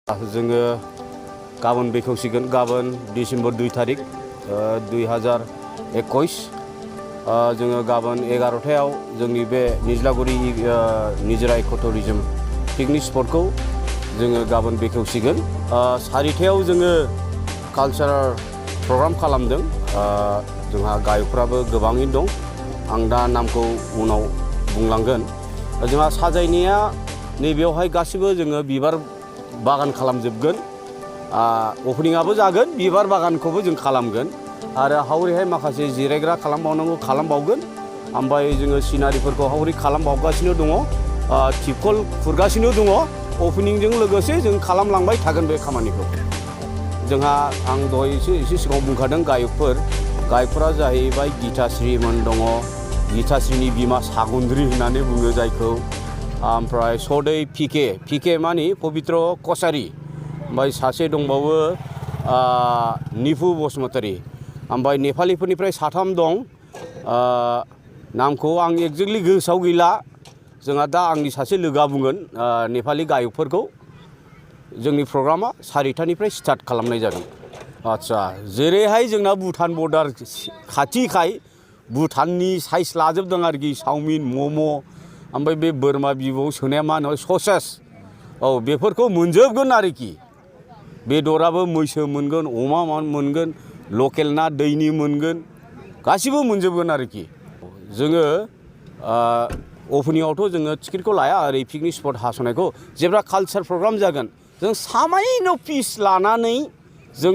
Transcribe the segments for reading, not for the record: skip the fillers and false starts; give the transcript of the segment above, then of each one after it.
जोङो गाबोन बेखेवसिगोन गाबोन डिसेम्बर 2 तारिख 2021 जोङो गाबोन 11टायाव जोंनि बे निज्लागुरि निजोरा इक'टुरिज्म पिकनिक स्पटखौ जोङो गाबोन बेखेवसिगोन 4टायाव जोङो कालचारेल प्रग्राम खालामदों जोंहा गायकफ्राबो गोबाङैनो दं आं दा नामखौ उनाव बुंलांगोन जोंहा साजायनाया नैबेयावहाय गासिबो जोङो बिबार बागान खालामजोबगोन ओपनिंआबो जागोन बिबार बागानखौबो जों खालामगोन आरो हावरिहाय माखासे जिरायग्रा खालामबावनांगौ खालामबावगोन ओमफ्राय जोङो सिनारिफोरखौ हावरि खालामबावगासिनो दङ टिपकल खुरगासिनो दङ ओपनिंजों लोगोसे जों खालामलांबाय थागोन बे खामानिखौ जोंहा आं दहाय एसे सिगाङाव बुंखादों गायकफोरा जाहैबाय गीताश्रीमोन दङ गीताश्रीनि बिमा सागुन्द्रि होननानै बुङो जायखौ ओमफ्राय सदै पिके मानि पबित्र कसारी ओमफ्राय सासे दंबावो निफु बसुमतारी ओमफ्राय नेपालिफोरनिफ्राय 3 दं नामखौ आं एक्जेक्टलि गोसोआव गैला जोंहा दा आंनि सासे लोगोआ बुंगोन नेपालि गायकफोरखौ जोंनि प्रग्रामा 4टानिफ्राय स्टार्ट खालामनाय जागोन आदसा जेरैहाय जोंना भुटान बर्डार खाथिखाय भुटाननि साइज लाजोबदों आरोखि चाउमिन मम' ओमफ्राय बे बोरमा बिबौ सोनाया मा होनो ससेस बेफोरखौ मोनजोबगोन आरोखि बेदराबो मैसो मोनगोन अमा मोनगोन लकेल ना दैनि मोनगोन गासिबो मोनजोबगोन आरोखि जोङो ओपनिंआवथ' जोङो टिकेटखौ लाया ओरै पिकनिक स्पट हास'नायखौ जेब्ला कालचार प्रग्राम जागोन जों सामायनो फिस लानानै जों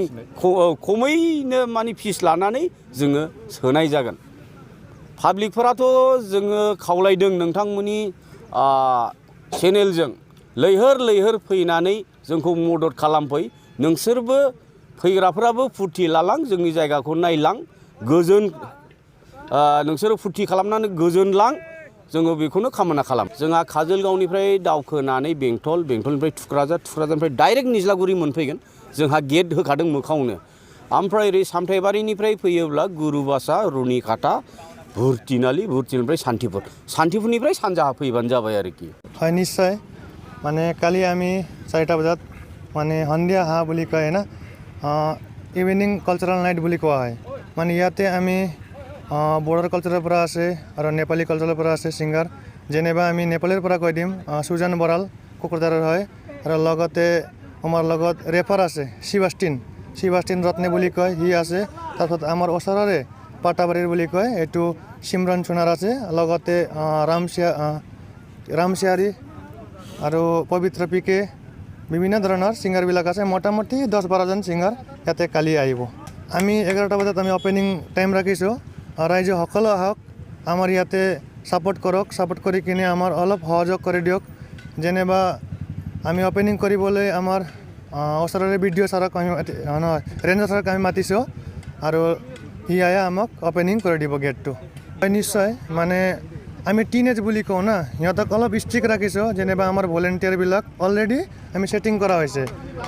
खमैनो माने फिस लानानै जोङो सोनाय जागोन पाब्लिकफोराथ' जोङो खावलायदों नोंथांमोननि चेनेलजों लैहोर फैनानै जोंखौ मदद खालामफै नोंसोरबो फैग्राफोराबो फुरथि लालां जोंनि जायगाखौ नायलां गोजोन नोंसोरो फुरथि खालामनानै गोजोनलां जोङो बेखौनो कामना खालाम जोंहा काजोलगावनिफ्राय दावखोनानै बेंटलनिफ्राय थुक्राझारनिफ्राय डाइरेक्ट निज्लागुरि मोनफैगोन जोंहा गेट होखादों मोखाङावनो ओमफ्राय ओरै सामथाइबारिनिफ्राय फैयोब्ला गुरुबासा रुनिकाटा भुरतिनिफ्राय शान्तिपुरनिफ्राय सानजाहा फैबानो जाबाय आरोखि হয় নিশ্চয় মানে কালি আমি 4টা বজাত মানে সন্ধিয়া হা বুলি কয় না ইভিনিং কালচাৰেল নাইট বুলি কোৱা হয় মানে ইয়াতে আমি বৰ্ডাৰ কালচাৰৰ পৰা আছে আৰু নেপালী কালচাৰৰ পৰা আছে সিংগাৰ যেনেবা আমি নেপালৰ পৰা কৈ দিম সুজান বৰাল কোকৰাঝাৰৰ হয় আৰু লগতে আমাৰ লগত ৰেফাৰ আছে শিৱাষ্টিন ৰত্নে বুলি কয় হি আছে তাৰপিছত আমাৰ ওচৰৰে পাটাবাৰীৰ বুলি কয় এইটো সিমৰন সোণাৰ আছে লগতে ৰামচিয়াৰী আৰু পবিত্ৰ পিকে বিভিন্ন ধৰণৰ সিংগাৰবিলাক আছে মোটামুটি 10-12জন সিংগাৰ ইয়াতে কালি আহিব আমি 11টা বজাত আমি ওপেনিং টাইম ৰাখিছোঁ ৰাইজ সকলো আহক আমাৰ ইয়াতে সাপোৰ্ট কৰি কিনে আমাৰ অলপ সহযোগ কৰি দিয়ক যেনেবা আমি ওপেনিং কৰিবলৈ আমাৰ ওচৰৰে ভিডিঅ' ছাৰক আমি ৰেঞ্জাৰ ছাৰক আমি মাতিছোঁ আৰু হি আয়া আমাক ওপেনিং কৰি দিব গেটটো নিশ্চয় মানে আমি টিনেজ বুলি কওঁ না সিহঁতক অলপ ষ্ট্ৰিক্ট ৰাখিছোঁ যেনেবা আমাৰ ভলেণ্টিয়াৰবিলাক অলৰেডি আমি ছেটিং কৰা হৈছে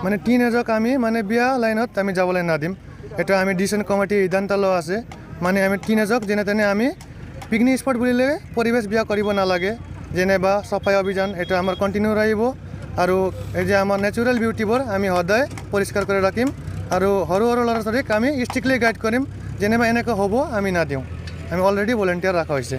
মানে টিনেজক আমি মানে বিয়া লাইনত আমি যাবলৈ নাদিম এইটো আমি ডিচিছন কমিটি সিদ্ধান্ত লোৱা আছে মানে আমি টিনেজক যেনে তেনে আমি পিকনিক স্পট বুলিলে পৰিৱেশ বিয়া কৰিব নালাগে যেনেবা চাফাই অভিযান এইটো আমাৰ কণ্টিনিউ আহিব আৰু এই যে আমাৰ নেচাৰেল বিউটিবোৰ আমি সদায় পৰিষ্কাৰ কৰি ৰাখিম আৰু সৰু ল'ৰা ছোৱালীক আমি ষ্ট্ৰিক্টলি গাইড কৰিম যেনেবা এনেকৈ হ'ব আমি নাদিওঁ আমি অলৰেডি ভলেণ্টিয়াৰ ৰখা হৈছে